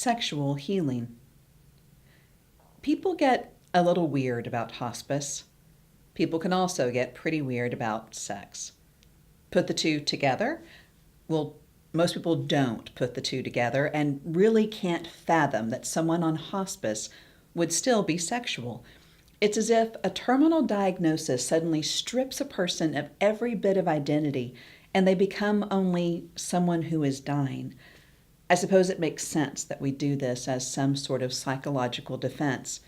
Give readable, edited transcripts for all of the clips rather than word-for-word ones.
sexual healing. People get a little weird about hospice. People can also get pretty weird about sex. Put the two together? Well, most people don't put the two together and really can't fathom that someone on hospice would still be sexual. It's as if a terminal diagnosis suddenly strips a person of every bit of identity and they become only someone who is dying. I suppose it makes sense that we do this as some sort of psychological defense.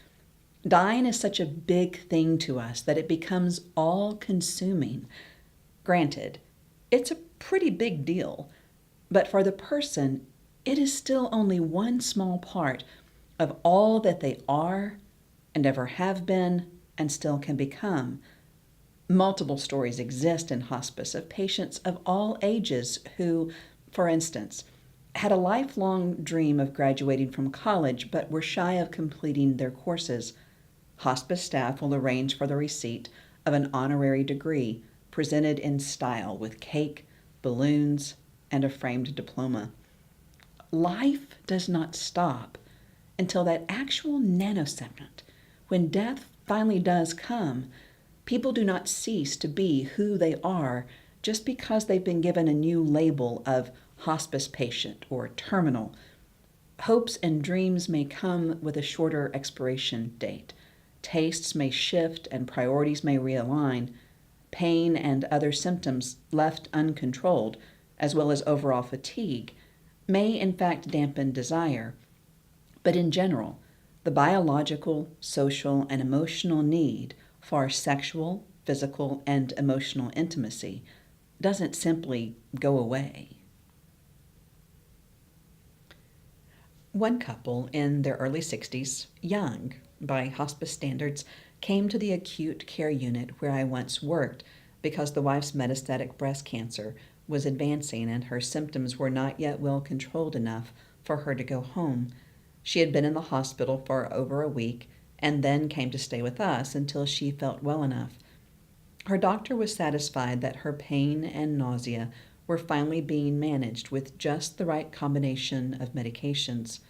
Dying is such a big thing to us that it becomes all-consuming. Granted, it's a pretty big deal, but for the person, it is still only one small part of all that they are and ever have been and still can become. Multiple stories exist in hospice of patients of all ages who, for instance, had a lifelong dream of graduating from college but were shy of completing their courses. Hospice staff will arrange for the receipt of an honorary degree presented in style with cake, balloons, and a framed diploma. Life does not stop until that actual nanosecond, when death finally does come. People do not cease to be who they are just because they've been given a new label of hospice patient or terminal. Hopes and dreams may come with a shorter expiration date. Tastes may shift and priorities may realign. Pain and other symptoms left uncontrolled, as well as overall fatigue, may in fact dampen desire. But in general, the biological, social, and emotional need for sexual, physical, and emotional intimacy doesn't simply go away. One couple in their early 60s, young by hospice standards, came to the acute care unit where I once worked because the wife's metastatic breast cancer was advancing and her symptoms were not yet well controlled enough for her to go home. She had been in the hospital for over a week and then came to stay with us until she felt well enough. Her doctor was satisfied that her pain and nausea were finally being managed with just the right combination of medications.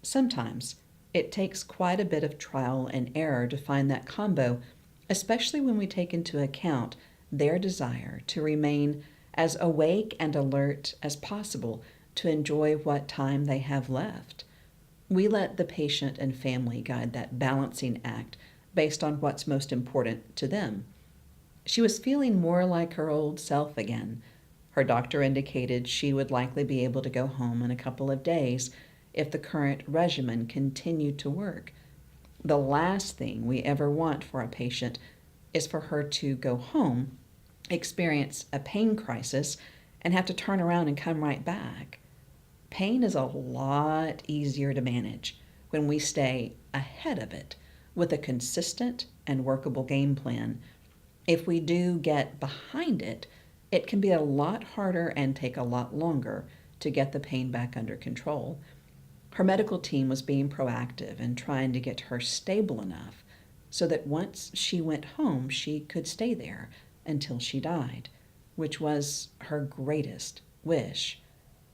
Sometimes it takes quite a bit of trial and error to find that combo, especially when we take into account their desire to remain as awake and alert as possible to enjoy what time they have left. We let the patient and family guide that balancing act based on what's most important to them. She was feeling more like her old self again. Her doctor indicated she would likely be able to go home in a couple of days if the current regimen continued to work. The last thing we ever want for a patient is for her to go home, experience a pain crisis, and have to turn around and come right back. Pain is a lot easier to manage when we stay ahead of it with a consistent and workable game plan. If we do get behind it, it can be a lot harder and take a lot longer to get the pain back under control. Her medical team was being proactive and trying to get her stable enough so that once she went home, she could stay there until she died, which was her greatest wish.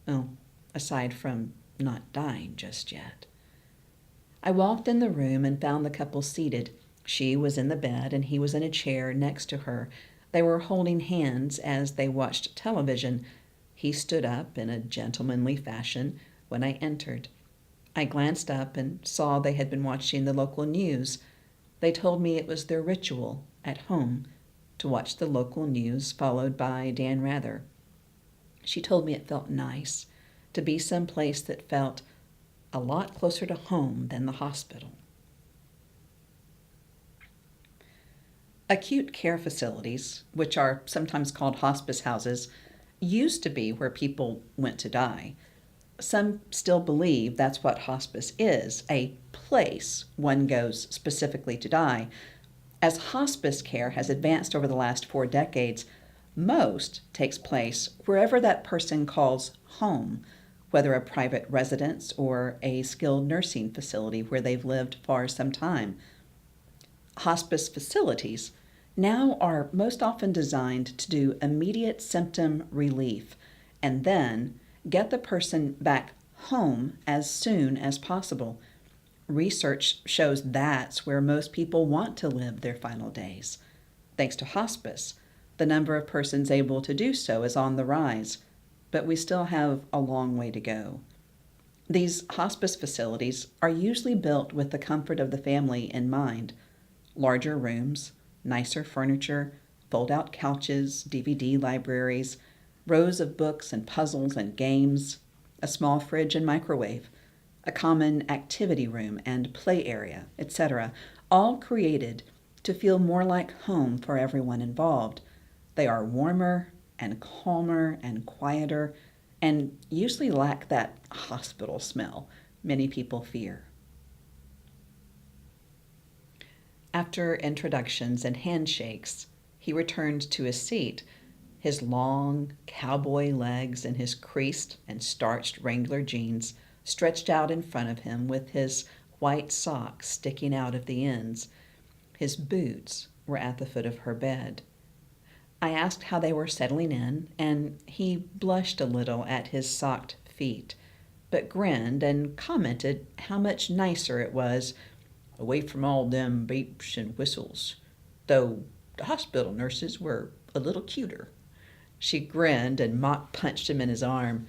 Oh, aside from not dying just yet. I walked in the room and found the couple seated. She was in the bed and he was in a chair next to her. They were holding hands as they watched television. He stood up in a gentlemanly fashion when I entered. I glanced up and saw they had been watching the local news. They told me it was their ritual at home to watch the local news followed by Dan Rather. She told me it felt nice to be someplace that felt a lot closer to home than the hospital. Acute care facilities, which are sometimes called hospice houses, used to be where people went to die. Some still believe that's what hospice is, a place one goes specifically to die. As hospice care has advanced over the last 4 decades, most takes place wherever that person calls home, whether a private residence or a skilled nursing facility where they've lived for some time. Hospice facilities now are most often designed to do immediate symptom relief and then get the person back home as soon as possible. Research shows that's where most people want to live their final days. Thanks to hospice, the number of persons able to do so is on the rise, but we still have a long way to go. These hospice facilities are usually built with the comfort of the family in mind. Larger rooms, nicer furniture, fold-out couches, DVD libraries, rows of books and puzzles and games, a small fridge and microwave, a common activity room and play area, etc., all created to feel more like home for everyone involved. They are warmer and calmer and quieter and usually lack that hospital smell many people fear. After introductions and handshakes, he returned to his seat, his long cowboy legs and his creased and starched Wrangler jeans stretched out in front of him with his white socks sticking out of the ends. His boots were at the foot of her bed. I asked how they were settling in, and he blushed a little at his socked feet, but grinned and commented how much nicer it was away from all them beeps and whistles, though the hospital nurses were a little cuter. She grinned and mock punched him in his arm,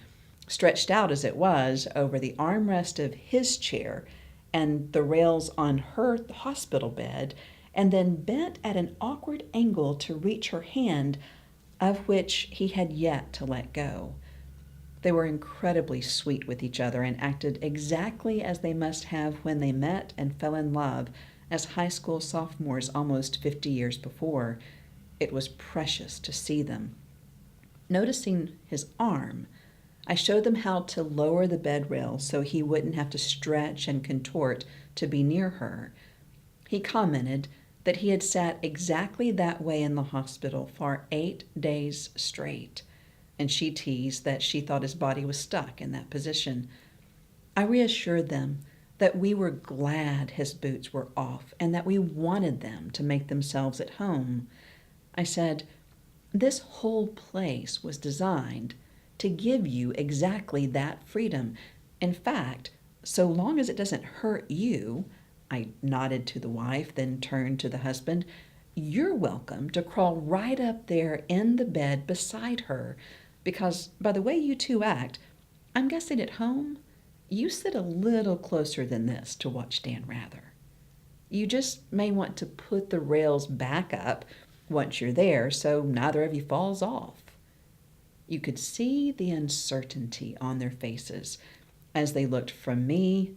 stretched out as it was over the armrest of his chair and the rails on her hospital bed, and then bent at an awkward angle to reach her hand, of which he had yet to let go. They were incredibly sweet with each other and acted exactly as they must have when they met and fell in love as high school sophomores almost 50 years before. It was precious to see them. Noticing his arm, I showed them how to lower the bed rail so he wouldn't have to stretch and contort to be near her. He commented that he had sat exactly that way in the hospital for 8 days straight, and she teased that she thought his body was stuck in that position. I reassured them that we were glad his boots were off and that we wanted them to make themselves at home. I said, "This whole place was designed to give you exactly that freedom. In fact, so long as it doesn't hurt you," I nodded to the wife, then turned to the husband, "you're welcome to crawl right up there in the bed beside her, because by the way you two act, I'm guessing at home, you sit a little closer than this to watch Dan Rather. You just may want to put the rails back up once you're there so neither of you falls off." You could see the uncertainty on their faces as they looked from me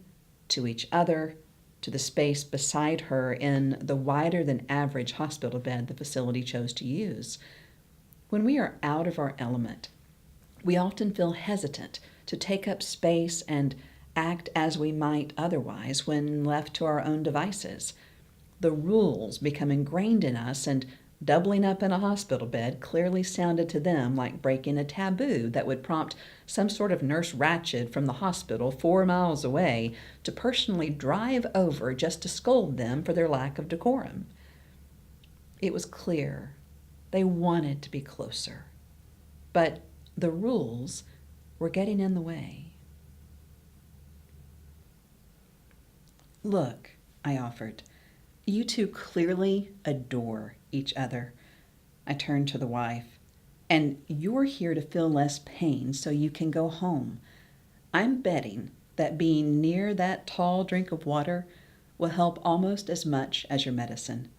to each other to the space beside her in the wider than average hospital bed the facility chose to use. When we are out of our element, we often feel hesitant to take up space and act as we might otherwise when left to our own devices. The rules become ingrained in us, and doubling up in a hospital bed clearly sounded to them like breaking a taboo that would prompt some sort of Nurse Ratched from the hospital 4 miles away to personally drive over just to scold them for their lack of decorum. It was clear they wanted to be closer, but the rules were getting in the way. "Look," I offered, "you two clearly adore each other." I turned to the wife. "And you're here to feel less pain so you can go home. I'm betting that being near that tall drink of water will help almost as much as your medicine.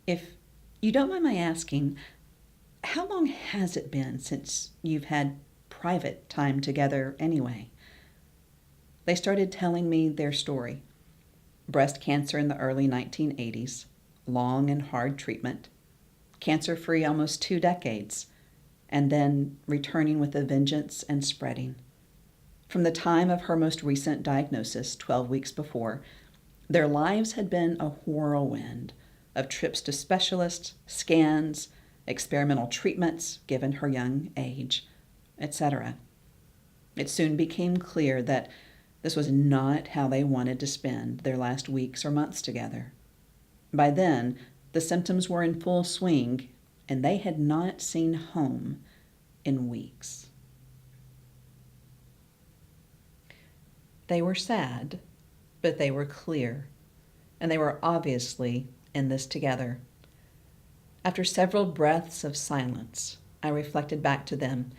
If you don't mind my asking, how long has it been since you've had private time together anyway?" They started telling me their story. Breast cancer in the early 1980s, long and hard treatment, cancer-free almost 2 decades, and then returning with a vengeance and spreading. From the time of her most recent diagnosis, 12 weeks before, their lives had been a whirlwind of trips to specialists, scans, experimental treatments given her young age, etc. It soon became clear that this was not how they wanted to spend their last weeks or months together. By then, the symptoms were in full swing, and they had not seen home in weeks. They were sad, but they were clear, and they were obviously in this together. After several breaths of silence, I reflected back to them.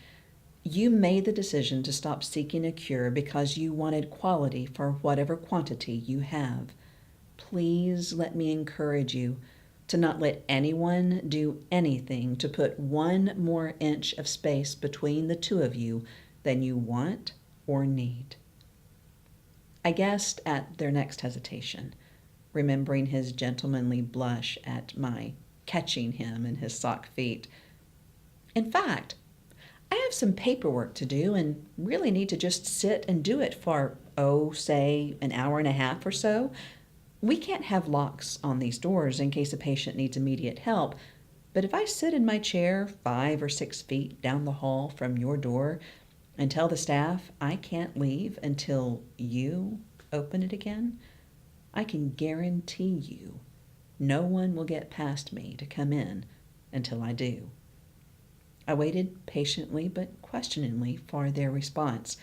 You made the decision to stop seeking a cure because you wanted quality for whatever quantity you have. Please let me encourage you to not let anyone do anything to put one more inch of space between the two of you than you want or need. I guessed at their next hesitation, remembering his gentlemanly blush at my catching him in his sock feet. In fact, I have some paperwork to do and really need to just sit and do it for, say, an hour and a half or so. We can't have locks on these doors in case a patient needs immediate help, but if I sit in my chair 5 or 6 feet down the hall from your door and tell the staff I can't leave until you open it again, I can guarantee you no one will get past me to come in until I do. I waited patiently but questioningly for their response.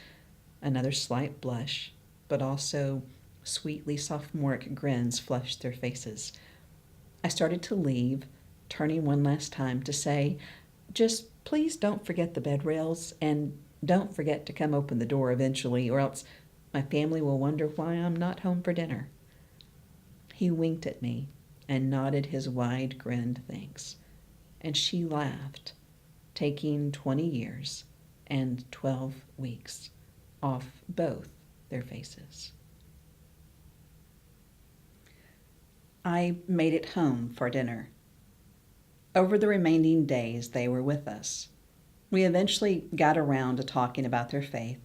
Another slight blush, but also sweetly sophomoric grins flushed their faces. I started to leave, turning one last time to say, just please don't forget the bed rails, and don't forget to come open the door eventually, or else my family will wonder why I'm not home for dinner. He winked at me and nodded his wide-grinned thanks, and she laughed, taking 20 years and 12 weeks off both their faces. I made it home for dinner. Over the remaining days they were with us. We eventually got around to talking about their faith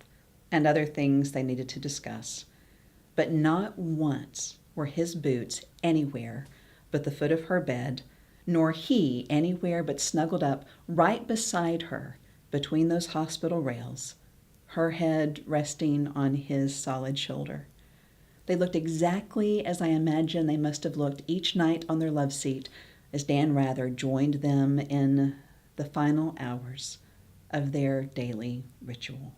and other things they needed to discuss, but not once were his boots anywhere but the foot of her bed, nor he anywhere but snuggled up right beside her between those hospital rails, her head resting on his solid shoulder. They looked exactly as I imagine they must have looked each night on their love seat as Dan Rather joined them in the final hours of their daily ritual.